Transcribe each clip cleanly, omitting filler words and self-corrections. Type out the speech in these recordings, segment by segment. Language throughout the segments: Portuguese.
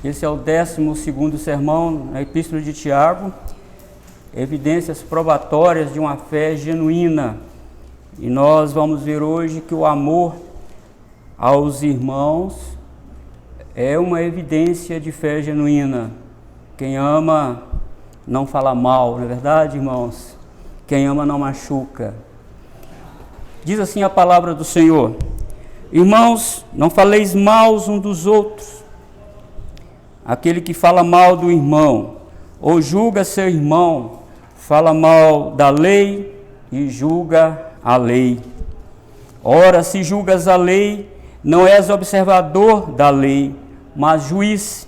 Esse é o 12º sermão na Epístola de Tiago, evidências probatórias de uma fé genuína. E nós vamos ver hoje que o amor aos irmãos é uma evidência de fé genuína. Quem ama não fala mal, não é verdade, irmãos? Quem ama não machuca. Diz assim a palavra do Senhor: irmãos, não faleis mal uns dos outros. Aquele que fala mal do irmão, ou julga seu irmão, fala mal da lei e julga a lei. Ora, se julgas a lei, não és observador da lei, mas juiz.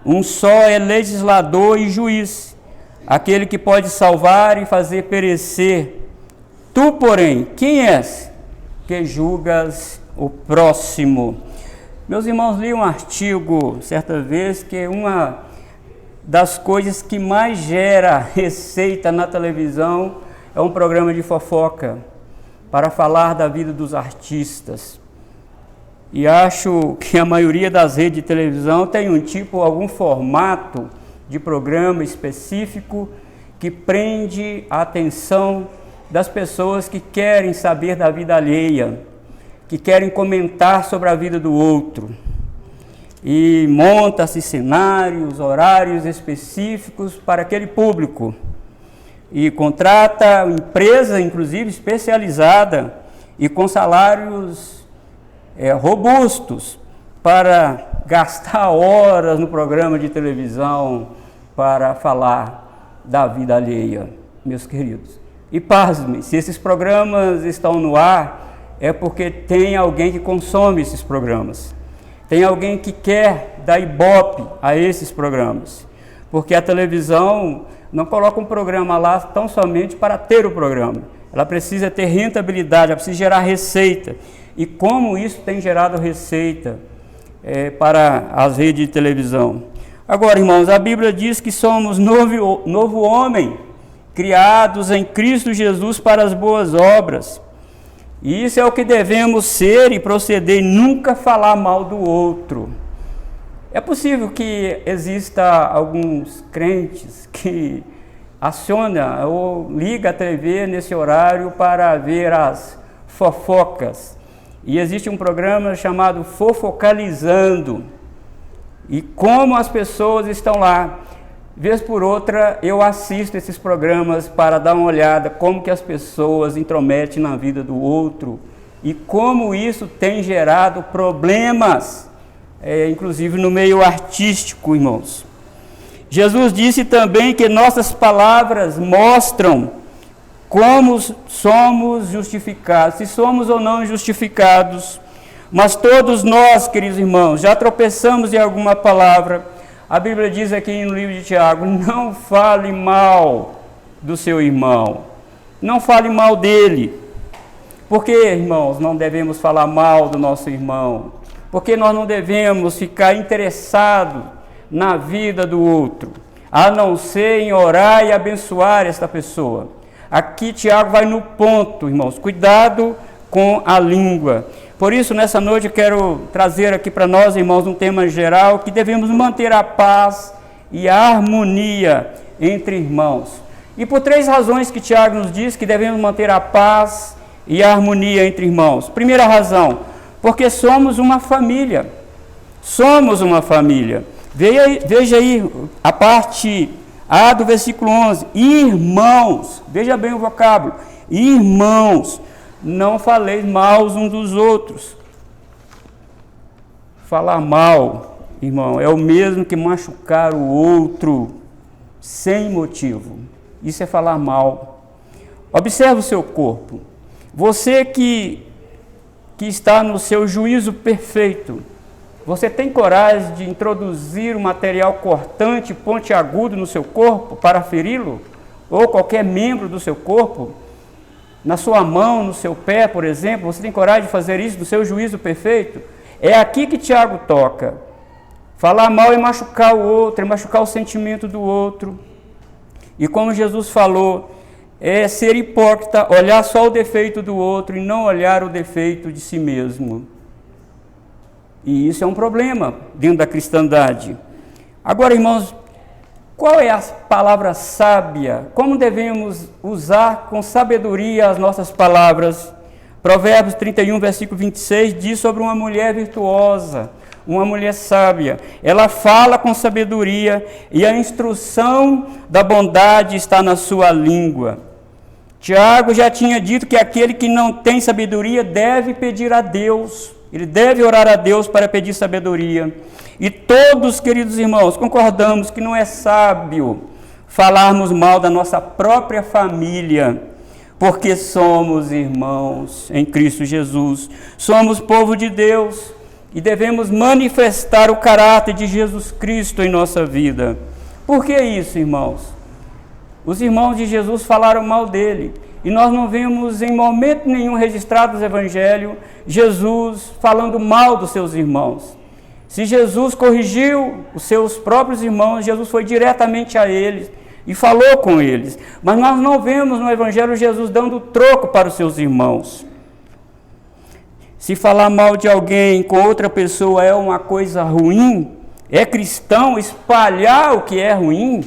Um só é legislador e juiz, aquele que pode salvar e fazer perecer. Tu, porém, quem és que julgas o próximo? Meus irmãos, li um artigo certa vez que uma das coisas que mais gera receita na televisão é um programa de fofoca para falar da vida dos artistas. E acho que a maioria das redes de televisão tem algum formato de programa específico que prende a atenção das pessoas que querem saber da vida alheia, que querem comentar sobre a vida do outro. E monta-se cenários, horários específicos para aquele público. E contrata empresa, inclusive, especializada e com salários robustos para gastar horas no programa de televisão para falar da vida alheia, meus queridos. E pasmem, se esses programas estão no ar, é porque tem alguém que consome esses programas. Tem alguém que quer dar ibope a esses programas. Porque a televisão não coloca um programa lá tão somente para ter o programa. Ela precisa ter rentabilidade, ela precisa gerar receita. E como isso tem gerado receita para as redes de televisão? Agora, irmãos, a Bíblia diz que somos novo homem, criados em Cristo Jesus para as boas obras. E isso é o que devemos ser e proceder, nunca falar mal do outro. É possível que exista alguns crentes que aciona ou liga a TV nesse horário para ver as fofocas. E existe um programa chamado Fofocalizando. E como as pessoas estão lá, vez por outra, eu assisto esses programas para dar uma olhada como que as pessoas intrometem na vida do outro e como isso tem gerado problemas, inclusive no meio artístico, irmãos. Jesus disse também que nossas palavras mostram como somos justificados, se somos ou não justificados. Mas todos nós, queridos irmãos, já tropeçamos em alguma palavra. A Bíblia diz aqui no livro de Tiago: não fale mal do seu irmão, não fale mal dele. Por que, irmãos, não devemos falar mal do nosso irmão? Porque nós não devemos ficar interessados na vida do outro, a não ser em orar e abençoar esta pessoa. Aqui Tiago vai no ponto, irmãos, cuidado com a língua. Por isso, nessa noite, eu quero trazer aqui para nós, irmãos, um tema geral, que devemos manter a paz e a harmonia entre irmãos. E por 3 razões que Tiago nos diz que devemos manter a paz e a harmonia entre irmãos. Primeira razão, porque somos uma família. Somos uma família. Veja aí a parte A do versículo 11. Irmãos, veja bem o vocábulo. Irmãos, não faleis mal uns dos outros. Falar mal, irmão, é o mesmo que machucar o outro sem motivo. Isso é falar mal. Observe o seu corpo. Você que está no seu juízo perfeito, você tem coragem de introduzir um material cortante, pontiagudo no seu corpo para feri-lo? Ou qualquer membro do seu corpo? Na sua mão, no seu pé, por exemplo, você tem coragem de fazer isso no seu juízo perfeito? É aqui que Tiago toca. Falar mal é machucar o outro, é machucar o sentimento do outro. E como Jesus falou, é ser hipócrita, olhar só o defeito do outro e não olhar o defeito de si mesmo. E isso é um problema dentro da cristandade. Agora, irmãos, qual é a palavra sábia? Como devemos usar com sabedoria as nossas palavras? Provérbios 31, versículo 26, diz sobre uma mulher virtuosa, uma mulher sábia. Ela fala com sabedoria e a instrução da bondade está na sua língua. Tiago já tinha dito que aquele que não tem sabedoria deve pedir a Deus. Ele deve orar a Deus para pedir sabedoria. E todos, queridos irmãos, concordamos que não é sábio falarmos mal da nossa própria família, porque somos irmãos em Cristo Jesus. Somos povo de Deus e devemos manifestar o caráter de Jesus Cristo em nossa vida. Por que isso, irmãos? Os irmãos de Jesus falaram mal dele. E nós não vemos em momento nenhum registrado no Evangelho Jesus falando mal dos seus irmãos. Se Jesus corrigiu os seus próprios irmãos, Jesus foi diretamente a eles e falou com eles. Mas nós não vemos no Evangelho Jesus dando troco para os seus irmãos. Se falar mal de alguém com outra pessoa é uma coisa ruim, é cristão espalhar o que é ruim?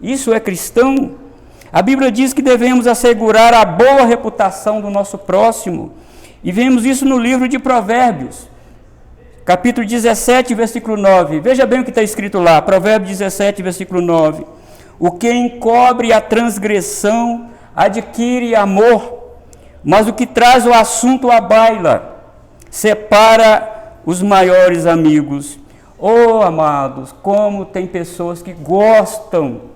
Isso é cristão? A Bíblia diz que devemos assegurar a boa reputação do nosso próximo. E vemos isso no livro de Provérbios, capítulo 17, versículo 9. Veja bem o que está escrito lá, Provérbios 17, versículo 9. O que encobre a transgressão adquire amor, mas o que traz o assunto à baila separa os maiores amigos. Oh, amados, como tem pessoas que gostam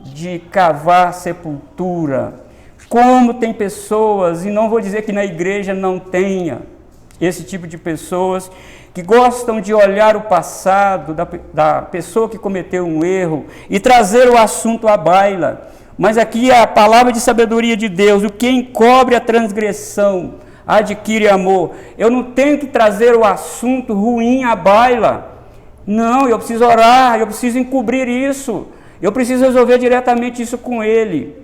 de cavar sepultura, como tem pessoas, e não vou dizer que na igreja não tenha esse tipo de pessoas, que gostam de olhar o passado da pessoa que cometeu um erro e trazer o assunto à baila. Mas aqui é a palavra de sabedoria de Deus: o que encobre a transgressão adquire amor. Eu não tenho que trazer o assunto ruim à baila. Não, eu preciso orar, eu preciso encobrir isso. Eu preciso resolver diretamente isso com ele.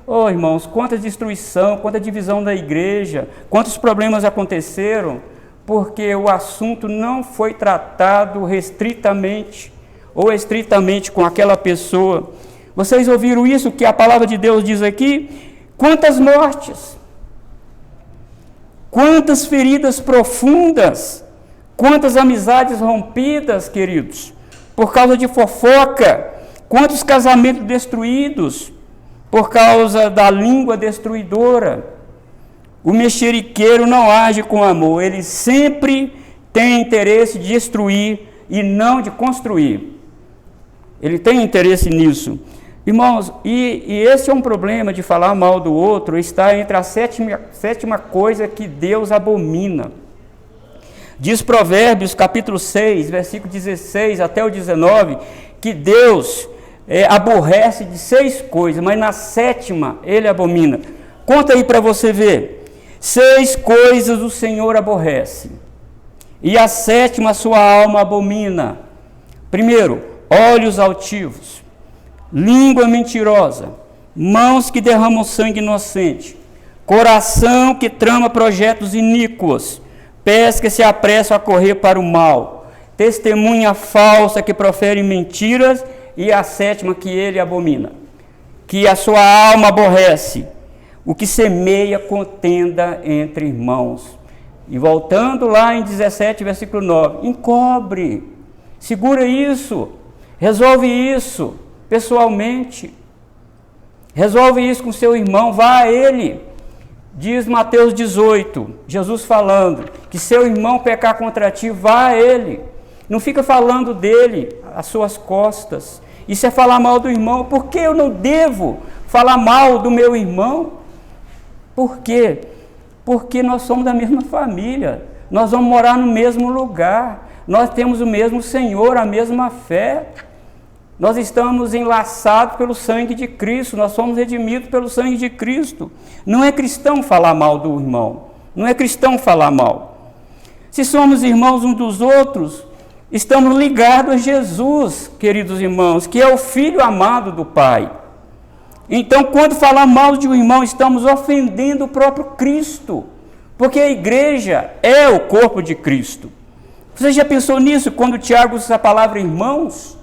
Oh, irmãos, quanta destruição, quanta divisão da igreja, quantos problemas aconteceram, porque o assunto não foi tratado restritamente ou estritamente com aquela pessoa. Vocês ouviram isso que a palavra de Deus diz aqui? Quantas mortes, quantas feridas profundas, quantas amizades rompidas, queridos, por causa de fofoca. Quantos casamentos destruídos por causa da língua destruidora. O mexeriqueiro não age com amor, ele sempre tem interesse de destruir e não de construir. Ele tem interesse nisso. Irmãos, e esse é um problema de falar mal do outro, está entre a sétima coisa que Deus abomina. Diz Provérbios capítulo 6, versículo 16 até o 19, que Deus aborrece de 6 coisas, mas na 7ª ele abomina. Conta aí para você ver. 6 coisas o Senhor aborrece, e a 7ª sua alma abomina. Primeiro, olhos altivos, língua mentirosa, mãos que derramam sangue inocente, coração que trama projetos iníquos, pés que se apressam a correr para o mal, testemunha falsa que profere mentiras, e a 7ª que ele abomina, que a sua alma aborrece, o que semeia contenda entre irmãos. E voltando lá em 17, versículo 9, encobre, segura isso, resolve isso pessoalmente, resolve isso com seu irmão, vá a ele. Diz Mateus 18, Jesus falando, que seu irmão pecar contra ti, vá a ele. Não fica falando dele às suas costas. Isso é falar mal do irmão. Por que eu não devo falar mal do meu irmão? Por quê? Porque nós somos da mesma família. Nós vamos morar no mesmo lugar. Nós temos o mesmo Senhor, a mesma fé. Nós estamos enlaçados pelo sangue de Cristo. Nós somos redimidos pelo sangue de Cristo. Não é cristão falar mal do irmão. Não é cristão falar mal. Se somos irmãos uns dos outros, estamos ligados a Jesus, queridos irmãos, que é o Filho amado do Pai. Então, quando falar mal de um irmão, estamos ofendendo o próprio Cristo, porque a igreja é o corpo de Cristo. Você já pensou nisso quando Tiago usa a palavra irmãos?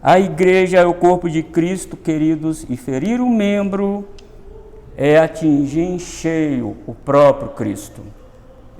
A igreja é o corpo de Cristo, queridos, e ferir um membro é atingir em cheio o próprio Cristo.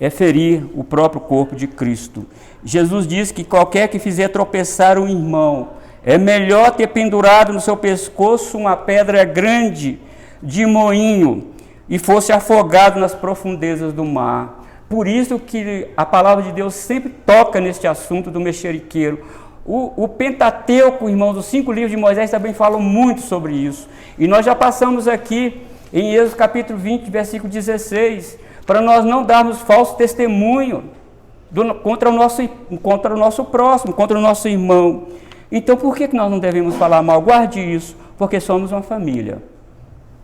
É ferir o próprio corpo de Cristo. Jesus diz que qualquer que fizer tropeçar um irmão, é melhor ter pendurado no seu pescoço uma pedra grande de moinho e fosse afogado nas profundezas do mar. Por isso que a palavra de Deus sempre toca neste assunto do mexeriqueiro. O Pentateuco, irmãos, os 5 livros de Moisés também falam muito sobre isso. E nós já passamos aqui em Êxodo capítulo 20, versículo 16, para nós não darmos falso testemunho contra o nosso próximo, contra o nosso irmão. Então, por que nós não devemos falar mal? Guarde isso, porque somos uma família.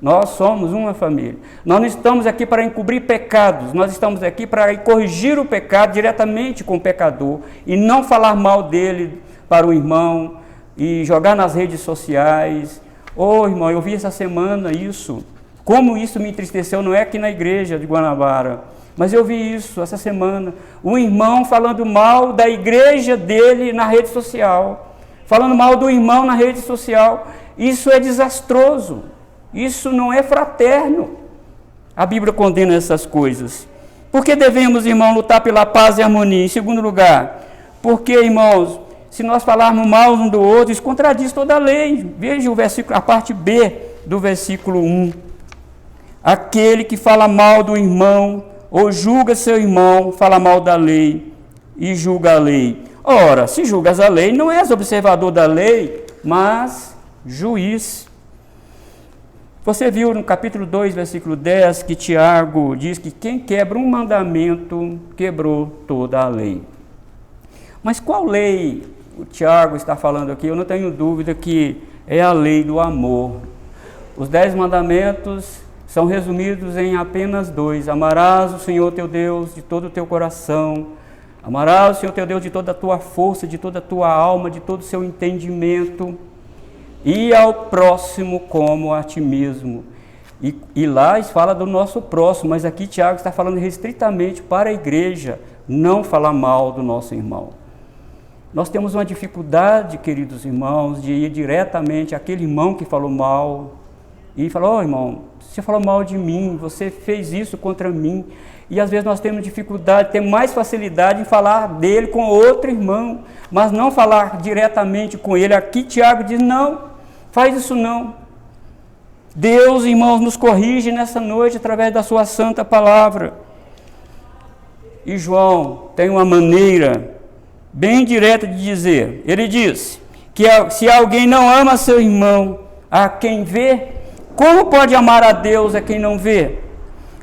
Nós somos uma família. Nós não estamos aqui para encobrir pecados, nós estamos aqui para corrigir o pecado diretamente com o pecador e não falar mal dele para o irmão e jogar nas redes sociais. Irmão, eu vi essa semana isso. Como isso me entristeceu, não é aqui na igreja de Guanabara, mas eu vi isso essa semana. Um irmão falando mal da igreja dele na rede social, falando mal do irmão na rede social. Isso é desastroso. Isso não é fraterno. A Bíblia condena essas coisas. Por que devemos, irmão, lutar pela paz e harmonia? Em segundo lugar, porque, irmãos, se nós falarmos mal um do outro, isso contradiz toda a lei. Veja o versículo, a parte B do versículo 1. Aquele que fala mal do irmão ou julga seu irmão, fala mal da lei e julga a lei. Ora, se julgas a lei, não és observador da lei, mas juiz. Você viu no capítulo 2, versículo 10, que Tiago diz que quem quebra um mandamento, quebrou toda a lei. Mas qual lei o Tiago está falando aqui? Eu não tenho dúvida que é a lei do amor. Os 10 mandamentos são resumidos em apenas 2. Amarás o Senhor teu Deus de todo o teu coração. Amarás o Senhor teu Deus de toda a tua força, de toda a tua alma, de todo o seu entendimento. E ao próximo como a ti mesmo. E lá fala do nosso próximo, mas aqui Tiago está falando restritamente para a igreja, não falar mal do nosso irmão. Nós temos uma dificuldade, queridos irmãos, de ir diretamente àquele irmão que falou mal e falar: irmão, você falou mal de mim, você fez isso contra mim. E às vezes nós temos dificuldade, temos mais facilidade em falar dele com outro irmão, mas não falar diretamente com ele. Aqui Tiago diz: não, faz isso não. Deus, irmãos, nos corrige nessa noite através da sua santa palavra. E João tem uma maneira bem direta de dizer. Ele diz que se alguém não ama seu irmão a quem vê, como pode amar a Deus a quem não vê?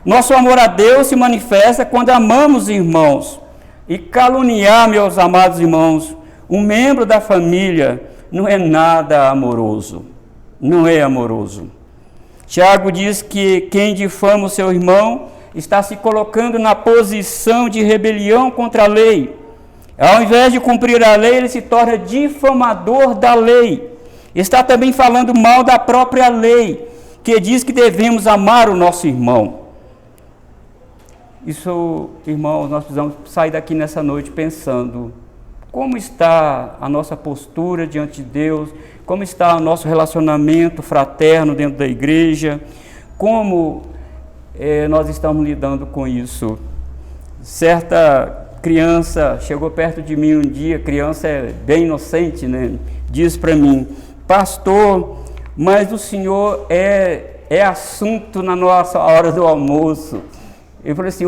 Nosso amor a Deus se manifesta quando amamos irmãos. E caluniar, meus amados irmãos, um membro da família não é nada amoroso. Não é amoroso. Tiago diz que quem difama o seu irmão está se colocando na posição de rebelião contra a lei. Ao invés de cumprir a lei, ele se torna difamador da lei. Está também falando mal da própria lei, que diz que devemos amar o nosso irmão. Isso, irmãos, nós precisamos sair daqui nessa noite pensando como está a nossa postura diante de Deus, como está o nosso relacionamento fraterno dentro da igreja, como nós estamos lidando com isso. Certa criança chegou perto de mim um dia, criança é bem inocente, né? Diz para mim: pastor, mas o senhor é assunto na nossa hora do almoço. Eu falei assim: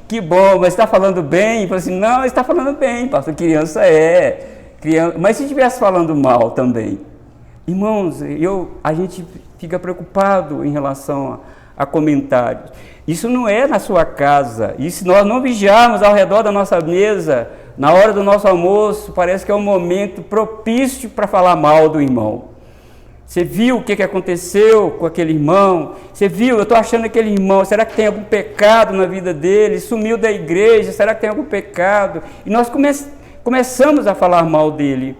que bom, mas está falando bem? Eu falei assim: não, está falando bem, pastor, criança criança, mas se estivesse falando mal também. Irmãos, a gente fica preocupado em relação a comentários. Isso não é na sua casa, e se nós não vigiarmos ao redor da nossa mesa, na hora do nosso almoço, parece que é um momento propício para falar mal do irmão. Você viu o que aconteceu com aquele irmão? Você viu, eu estou achando aquele irmão, será que tem algum pecado na vida dele? Sumiu da igreja, será que tem algum pecado? E nós começamos a falar mal dele.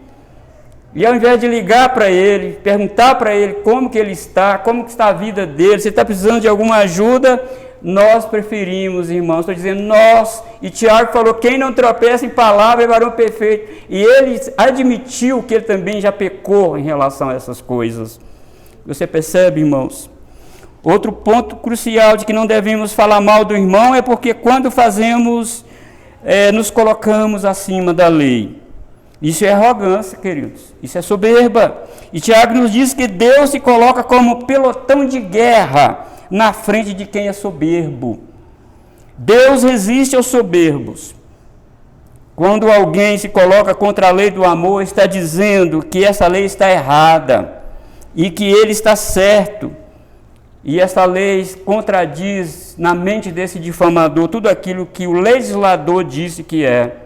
E ao invés de ligar para ele, perguntar para ele como que ele está, como que está a vida dele, se está precisando de alguma ajuda, nós preferimos, irmãos, estou dizendo nós, e Tiago falou, quem não tropeça em palavra é varão perfeito, e ele admitiu que ele também já pecou em relação a essas coisas. Você percebe, irmãos? Outro ponto crucial de que não devemos falar mal do irmão é porque quando fazemos, nos colocamos acima da lei. Isso é arrogância, queridos, isso é soberba. E Tiago nos diz que Deus se coloca como pelotão de guerra na frente de quem é soberbo. Deus resiste aos soberbos. Quando alguém se coloca contra a lei do amor, está dizendo que essa lei está errada e que ele está certo. E essa lei contradiz na mente desse difamador tudo aquilo que o legislador disse que é.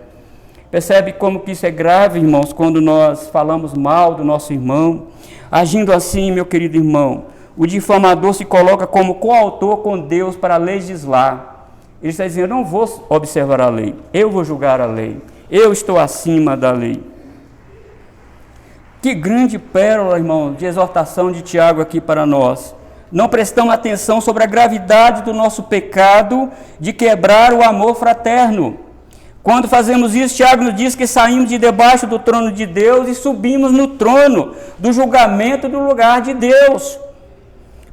Percebe como que isso é grave, irmãos, quando nós falamos mal do nosso irmão? Agindo assim, meu querido irmão, o difamador se coloca como coautor com Deus para legislar. Ele está dizendo, eu não vou observar a lei, eu vou julgar a lei, eu estou acima da lei. Que grande pérola, irmão, de exortação de Tiago aqui para nós. Não prestamos atenção sobre a gravidade do nosso pecado de quebrar o amor fraterno. Quando fazemos isso, Tiago nos diz que saímos de debaixo do trono de Deus e subimos no trono do julgamento do lugar de Deus.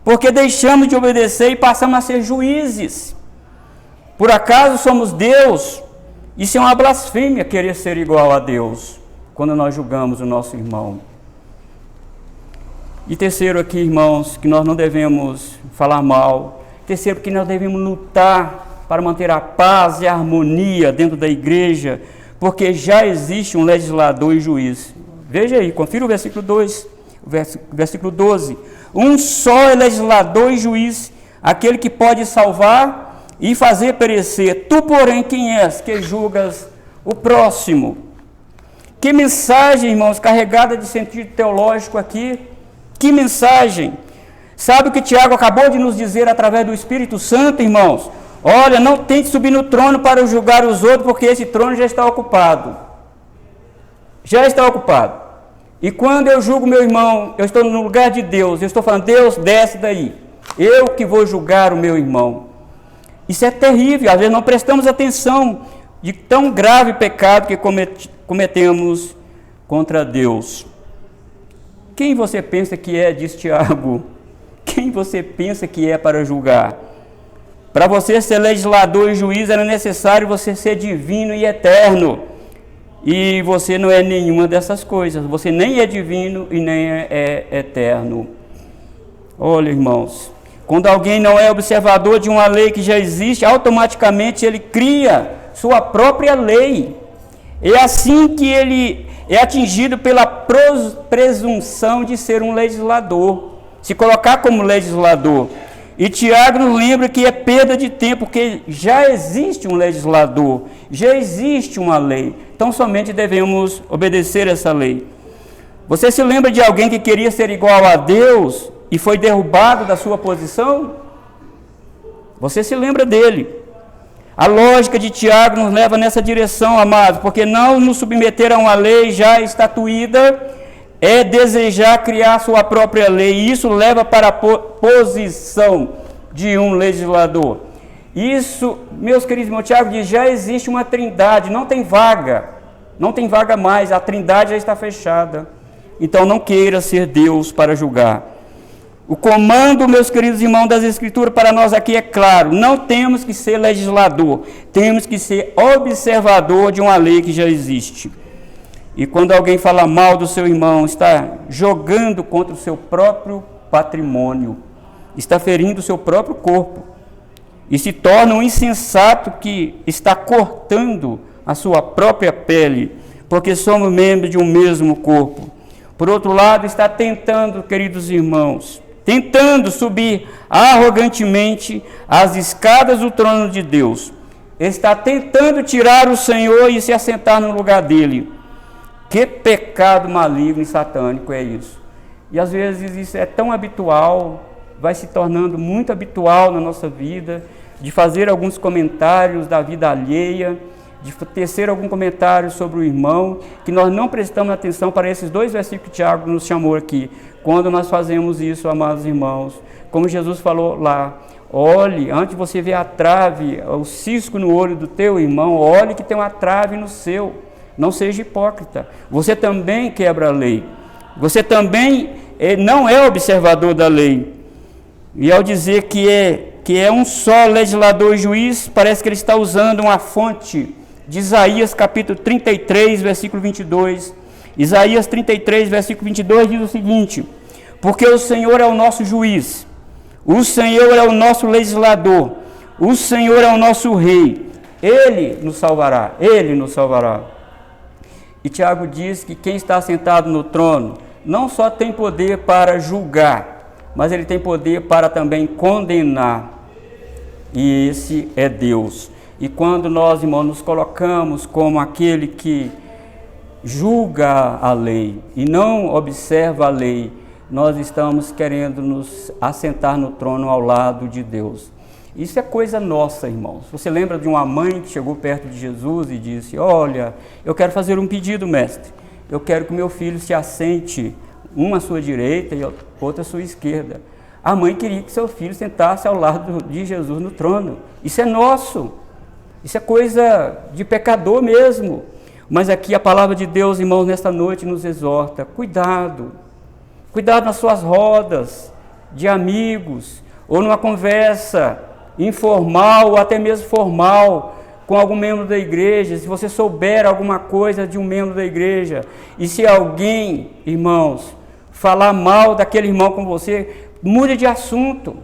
Porque deixamos de obedecer e passamos a ser juízes. Por acaso somos Deus? Isso é uma blasfêmia, querer ser igual a Deus, quando nós julgamos o nosso irmão. E terceiro aqui, irmãos, que nós não devemos falar mal. Terceiro, que nós devemos lutar para manter a paz e a harmonia dentro da igreja, porque já existe um legislador e juiz. Veja aí, confira o versículo 2, versículo 12. Um só é legislador e juiz, aquele que pode salvar e fazer perecer. Tu, porém, quem és que julgas o próximo? Que mensagem, irmãos, carregada de sentido teológico aqui. Que mensagem. Sabe o que Tiago acabou de nos dizer através do Espírito Santo, irmãos? Olha, não tente subir no trono para julgar os outros, porque esse trono já está ocupado. Já está ocupado. E quando eu julgo meu irmão, eu estou no lugar de Deus, eu estou falando, Deus, desce daí. Eu que vou julgar o meu irmão. Isso é terrível, às vezes não prestamos atenção de tão grave pecado que cometemos contra Deus. Quem você pensa que é, diz Tiago? Quem você pensa que é para julgar? Para você ser legislador e juiz era necessário você ser divino e eterno. E você não é nenhuma dessas coisas. Você nem é divino e nem é eterno. Olha, irmãos, quando alguém não é observador de uma lei que já existe, automaticamente ele cria sua própria lei. É assim que ele é atingido pela presunção de ser um legislador, se colocar como legislador. E Tiago nos lembra que é perda de tempo, porque já existe um legislador, já existe uma lei, então somente devemos obedecer essa lei. Você se lembra de alguém que queria ser igual a Deus e foi derrubado da sua posição? Você se lembra dele. A lógica de Tiago nos leva nessa direção, amados, porque não nos submeter a uma lei já estatuída é desejar criar sua própria lei, e isso leva para a posição de um legislador. Isso, meus queridos irmãos, Tiago diz, já existe uma trindade, não tem vaga mais, a trindade já está fechada. Então não queira ser Deus para julgar. O comando, meus queridos irmãos, das Escrituras para nós aqui é claro, não temos que ser legislador, temos que ser observador de uma lei que já existe. E quando alguém fala mal do seu irmão, está jogando contra o seu próprio patrimônio, está ferindo o seu próprio corpo, e se torna um insensato que está cortando a sua própria pele, porque somos membros de um mesmo corpo. Por outro lado, está tentando, queridos irmãos, tentando subir arrogantemente as escadas do trono de Deus. Está tentando tirar o Senhor e se assentar no lugar dele. Que pecado maligno e satânico é isso? E às vezes isso é tão habitual, vai se tornando muito habitual na nossa vida, de fazer alguns comentários da vida alheia, de tecer algum comentário sobre o irmão, que nós não prestamos atenção para esses dois versículos que Tiago nos chamou aqui. Quando nós fazemos isso, amados irmãos, como Jesus falou lá, olhe, antes de você ver a trave, o cisco no olho do teu irmão, olhe que tem uma trave no seu. Não seja hipócrita. Você também quebra a lei. Você também não é observador da lei. E ao dizer que é um só legislador e juiz, parece que ele está usando uma fonte de Isaías capítulo 33, versículo 22. Isaías 33, versículo 22 diz o seguinte: porque o Senhor é o nosso juiz, o Senhor é o nosso legislador, o Senhor é o nosso rei, Ele nos salvará, Ele nos salvará. E Tiago diz que quem está sentado no trono não só tem poder para julgar, mas ele tem poder para também condenar. E esse é Deus. E quando nós, irmãos, nos colocamos como aquele que julga a lei e não observa a lei, nós estamos querendo nos assentar no trono ao lado de Deus. Isso é coisa nossa, irmãos. Você lembra de uma mãe que chegou perto de Jesus e disse: olha, eu quero fazer um pedido, mestre. Eu quero que meu filho se assente, uma à sua direita e outra à sua esquerda. A mãe queria que seu filho sentasse ao lado de Jesus no trono. Isso é nosso. Isso é coisa de pecador mesmo. Mas aqui a palavra de Deus, irmãos, nesta noite nos exorta: cuidado. Cuidado nas suas rodas de amigos, ou numa conversa informal ou até mesmo formal com algum membro da igreja. Se você souber alguma coisa de um membro da igreja, e se alguém, irmãos, falar mal daquele irmão com você, mude de assunto.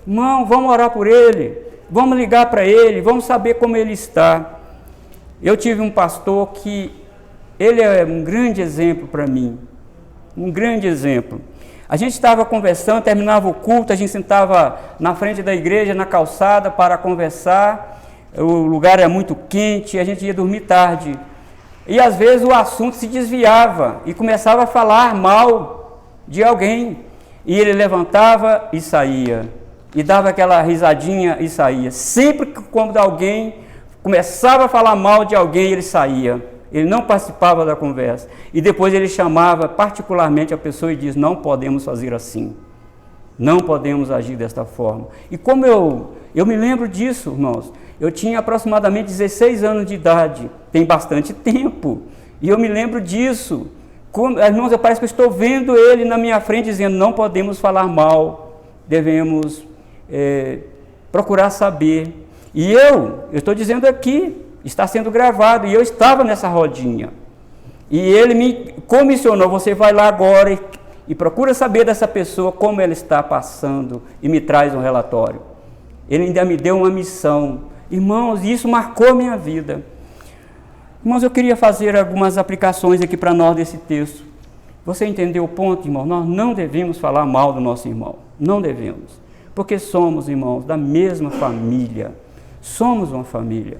Irmão, vamos orar por ele, vamos ligar para ele, vamos saber como ele está. Eu tive um pastor que ele é um grande exemplo para mim, um grande exemplo. A gente estava conversando, terminava o culto, a gente sentava na frente da igreja, na calçada, para conversar. O lugar era muito quente, a gente ia dormir tarde. E às vezes o assunto se desviava e começava a falar mal de alguém. E ele levantava e saía, e dava aquela risadinha e saía. Sempre que quando alguém começava a falar mal de alguém, ele saía. Ele não participava da conversa. E depois ele chamava particularmente a pessoa e diz: não podemos fazer assim. Não podemos agir desta forma. E como eu me lembro disso, irmãos, eu tinha aproximadamente 16 anos de idade, tem bastante tempo. E eu me lembro disso. Irmãos, parece que eu estou vendo ele na minha frente dizendo: não podemos falar mal, devemos procurar saber. E eu estou dizendo aqui, está sendo gravado, e eu estava nessa rodinha. E ele me comissionou: você vai lá agora e procura saber dessa pessoa como ela está passando e me traz um relatório. Ele ainda me deu uma missão. Irmãos, isso marcou minha vida. Irmãos, eu queria fazer algumas aplicações aqui para nós desse texto. Você entendeu o ponto, irmão? Nós não devemos falar mal do nosso irmão. Não devemos. Porque somos, irmãos, da mesma família. Somos uma família.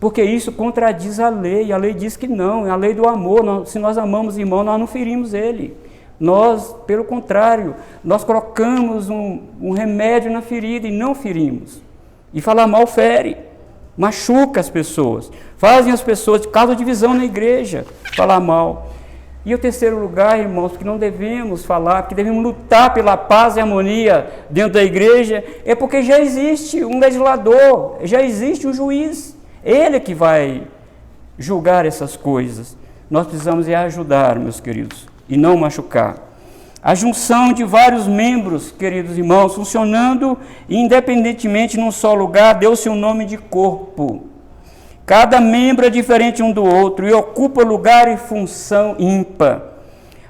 Porque isso contradiz a lei. A lei diz que não, é a lei do amor. Se nós amamos o irmão, nós não ferimos ele. Nós, pelo contrário, nós colocamos um remédio na ferida e não ferimos. E falar mal fere, machuca as pessoas, fazem as pessoas, causa divisão na igreja, falar mal. E o terceiro lugar, irmãos, que não devemos falar, que devemos lutar pela paz e harmonia dentro da igreja, é porque já existe um legislador, já existe um juiz. Ele é que vai julgar essas coisas. Nós precisamos ajudar, meus queridos, e não machucar. A junção de vários membros, queridos irmãos, funcionando independentemente num só lugar, deu-se um nome de corpo. Cada membro é diferente um do outro e ocupa lugar e função ímpar.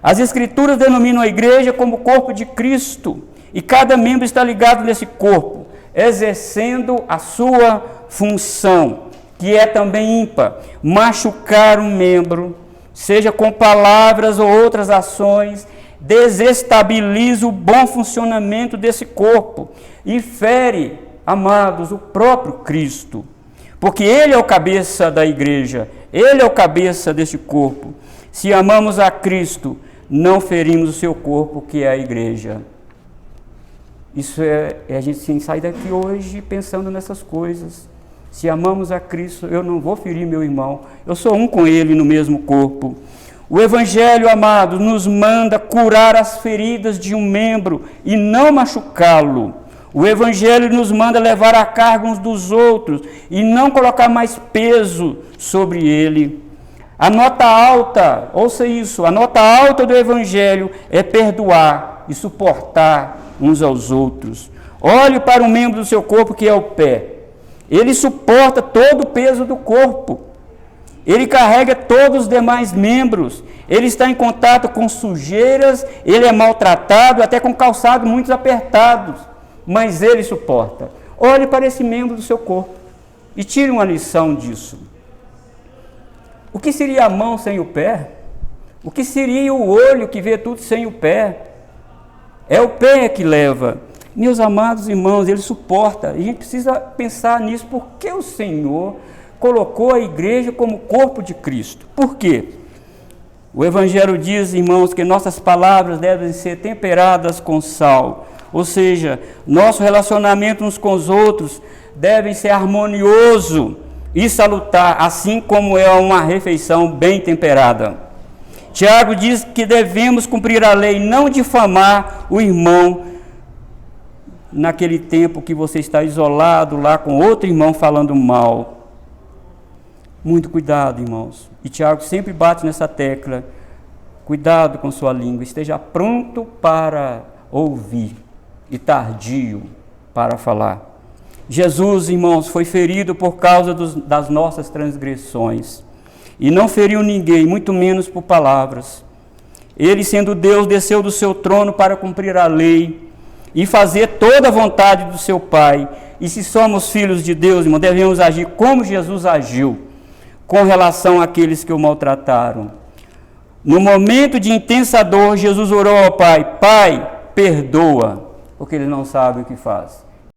As Escrituras denominam a igreja como corpo de Cristo, e cada membro está ligado nesse corpo, exercendo a sua função, que é também ímpar. Machucar um membro, seja com palavras ou outras ações, desestabiliza o bom funcionamento desse corpo e fere, amados, o próprio Cristo. Porque Ele é o cabeça da igreja, Ele é o cabeça deste corpo. Se amamos a Cristo, não ferimos o seu corpo, que é a igreja. Isso a gente sai daqui hoje pensando nessas coisas. Se amamos a Cristo, eu não vou ferir meu irmão, eu sou um com Ele no mesmo corpo. O Evangelho, amado, nos manda curar as feridas de um membro e não machucá-lo. O Evangelho nos manda levar a carga uns dos outros e não colocar mais peso sobre ele. A nota alta, ouça isso, a nota alta do Evangelho é perdoar e suportar uns aos outros. Olhe para um membro do seu corpo que é o pé. Ele suporta todo o peso do corpo. Ele carrega todos os demais membros. Ele está em contato com sujeiras, ele é maltratado, até com calçados muito apertados. Mas ele suporta. Olhe para esse membro do seu corpo e tire uma lição disso. O que seria a mão sem o pé? O que seria o olho que vê tudo sem o pé? É o pé que leva. Meus amados irmãos, ele suporta. E a gente precisa pensar nisso. Por que o Senhor colocou a igreja como corpo de Cristo? Por quê? O Evangelho diz, irmãos, que nossas palavras devem ser temperadas com sal. Ou seja, nosso relacionamento uns com os outros deve ser harmonioso e salutar, assim como é uma refeição bem temperada. Tiago diz que devemos cumprir a lei, não difamar o irmão naquele tempo que você está isolado lá com outro irmão falando mal. Muito cuidado, irmãos. E Tiago sempre bate nessa tecla. Cuidado com sua língua, esteja pronto para ouvir e tardio para falar. Jesus, irmãos, foi ferido por causa das nossas transgressões. E não feriu ninguém, muito menos por palavras. Ele, sendo Deus, desceu do seu trono para cumprir a lei e fazer toda a vontade do seu Pai. E se somos filhos de Deus, irmão, devemos agir como Jesus agiu com relação àqueles que o maltrataram. No momento de intensa dor, Jesus orou ao Pai: Pai, perdoa, porque eles não sabem o que faz.